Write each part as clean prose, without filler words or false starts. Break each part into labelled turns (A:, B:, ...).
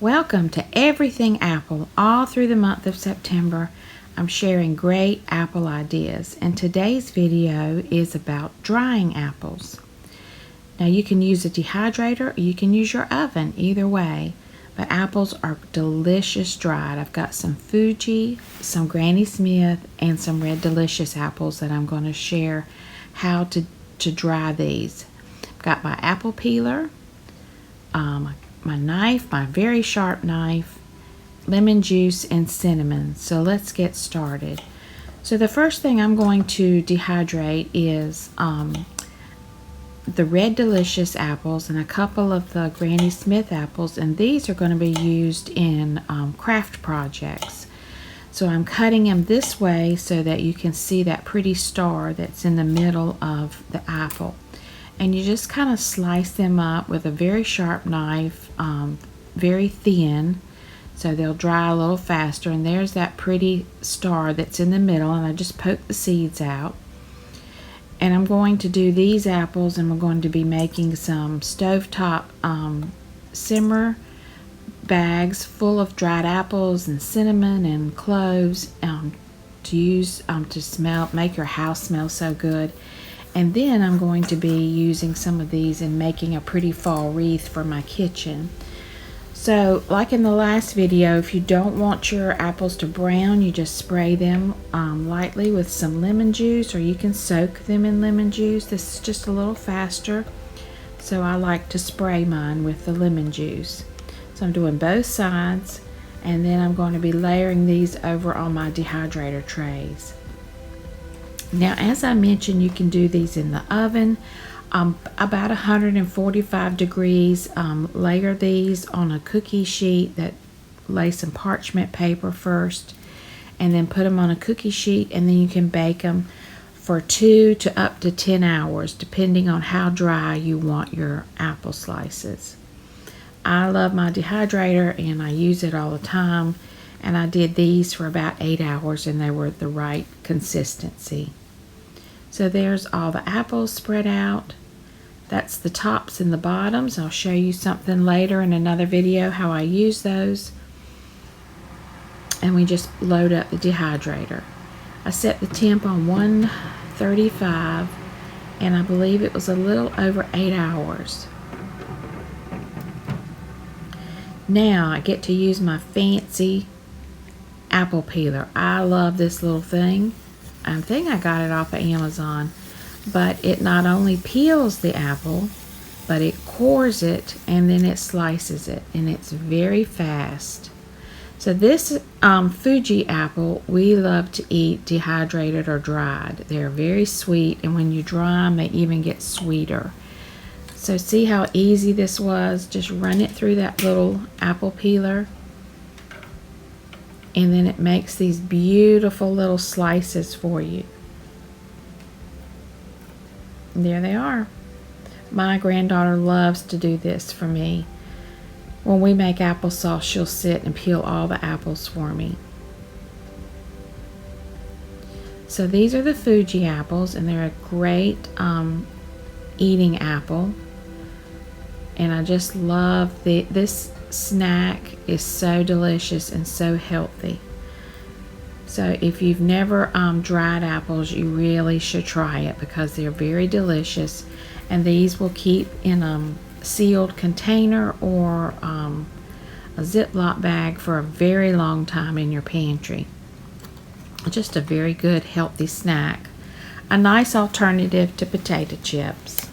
A: Welcome to Everything Apple. All through the month of September, I'm sharing great apple ideas, and today's video is about drying apples. Now you can use a dehydrator or you can use your oven, either way, but apples are delicious dried. I've got some Fuji, some Granny Smith, and some Red Delicious apples that I'm going to share how to dry these. I've got my apple peeler, my knife, my very sharp knife, lemon juice, and cinnamon. So let's get started. So the first thing I'm going to dehydrate is the Red Delicious apples and a couple of the Granny Smith apples, and these are going to be used in craft projects. So I'm cutting them this way so that you can see that pretty star that's in the middle of the apple. And you just kind of slice them up with a very sharp knife, very thin, so they'll dry a little faster. And there's that pretty star that's in the middle, and I just poke the seeds out. And I'm going to do these apples, and we're going to be making some stovetop simmer bags full of dried apples and cinnamon and cloves to use to make your house smell so good. And then I'm going to be using some of these and making a pretty fall wreath for my kitchen. So like in the last video, if you don't want your apples to brown, you just spray them lightly with some lemon juice, or you can soak them in lemon juice. This is just a little faster, so I like to spray mine with the lemon juice. So I'm doing both sides, and then I'm going to be layering these over on my dehydrator trays. Now, as I mentioned, you can do these in the oven, about 145 degrees. Layer these on a cookie sheet, lay some parchment paper first, and then put them on a cookie sheet, and then you can bake them for 2 to up to 10 hours, depending on how dry you want your apple slices. I love my dehydrator, and I use it all the time, and I did these for about 8 hours, and they were the right consistency. So there's all the apples spread out. That's the tops and the bottoms. I'll show you something later in another video how I use those. And we just load up the dehydrator. I set the temp on 135, and I believe it was a little over 8 hours. Now I get to use my fancy apple peeler. I love this little thing. I think I got it off of Amazon, but it not only peels the apple, but it cores it and then it slices it, and it's very fast. So this Fuji apple we love to eat dehydrated or dried. They're very sweet, and when you dry them, they even get sweeter. So see how easy this was? Just run it through that little apple peeler, and then it makes these beautiful little slices for you. And there they are. My granddaughter loves to do this for me. When we make applesauce, she'll sit and peel all the apples for me. So these are the Fuji apples, and they're a great eating apple. And I just love this snack is so delicious and so healthy. So if you've never dried apples, you really should try it, because they're very delicious, and these will keep in a sealed container or a Ziploc bag for a very long time in your pantry. Just a very good healthy snack, a nice alternative to potato chips.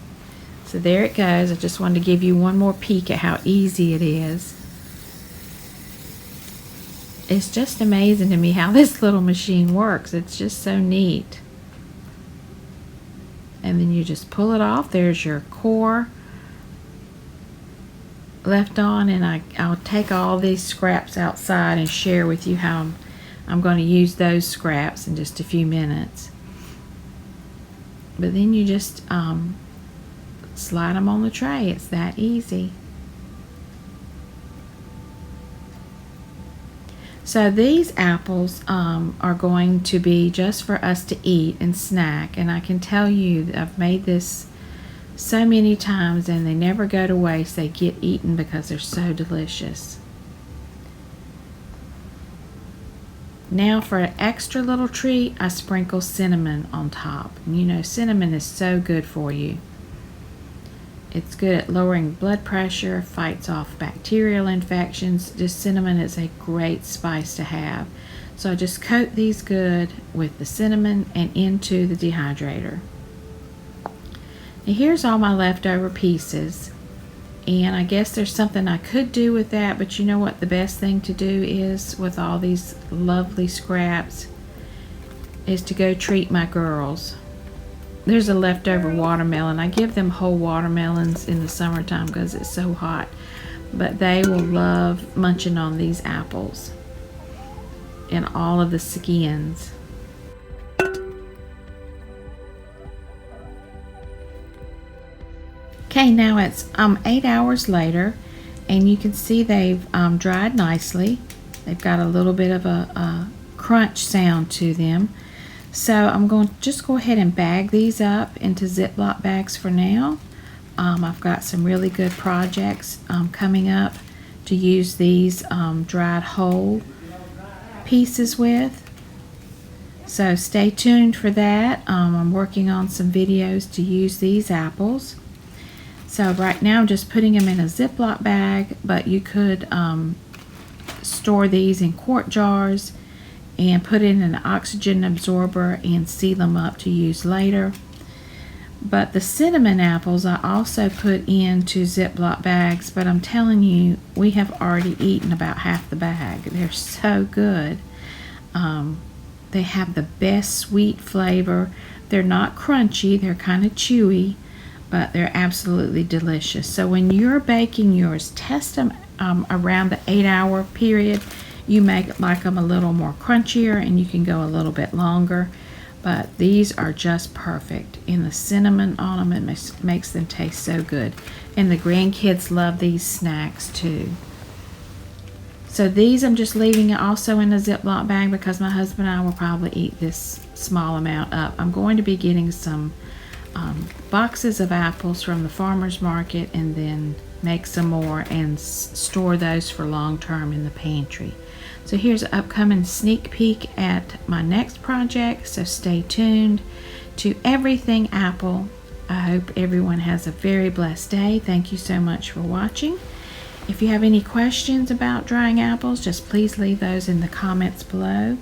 A: So there it goes. I just wanted to give you one more peek at how easy it is. It's just amazing to me how this little machine works. It's just so neat. And then you just pull it off. There's your core left on, and I'll take all these scraps outside and share with you how I'm going to use those scraps in just a few minutes. But then you just slide them on the tray. It's that easy. So these apples are going to be just for us to eat and snack, and I can tell you that I've made this so many times and they never go to waste. They get eaten because they're so delicious. Now for an extra little treat, I sprinkle cinnamon on top. You know, cinnamon is so good for you. It's good at lowering blood pressure, fights off bacterial infections. Just cinnamon is a great spice to have. So I just coat these good with the cinnamon and into the dehydrator. Now here's all my leftover pieces. And I guess there's something I could do with that, but you know what the best thing to do is with all these lovely scraps is to go treat my girls. There's a leftover watermelon. I give them whole watermelons in the summertime because it's so hot, but they will love munching on these apples and all of the skins. Okay, now it's 8 hours later, and you can see they've dried nicely. They've got a little bit of a crunch sound to them. So I'm going to just go ahead and bag these up into Ziploc bags for now. I've got some really good projects coming up to use these dried whole pieces with. So stay tuned for that. I'm working on some videos to use these apples. So right now I'm just putting them in a Ziploc bag, but you could store these in quart jars and put it in an oxygen absorber and seal them up to use later. But the cinnamon apples I also put into Ziploc bags, but I'm telling you, we have already eaten about half the bag. They're so good. They have the best sweet flavor. They're not crunchy, they're kind of chewy, but they're absolutely delicious. So when you're baking yours, test them around the 8-hour period. You make like them a little more crunchier, and you can go a little bit longer. But these are just perfect. And the cinnamon on them, it makes them taste so good. And the grandkids love these snacks too. So these I'm just leaving also in a Ziploc bag because my husband and I will probably eat this small amount up. I'm going to be getting some boxes of apples from the farmer's market and then make some more and store those for long term in the pantry. So here's an upcoming sneak peek at my next project, so stay tuned to Everything Apple. I hope everyone has a very blessed day. Thank you so much for watching. If you have any questions about drying apples, just please leave those in the comments below.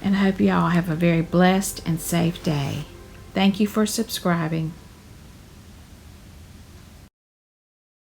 A: And I hope you all have a very blessed and safe day. Thank you for subscribing.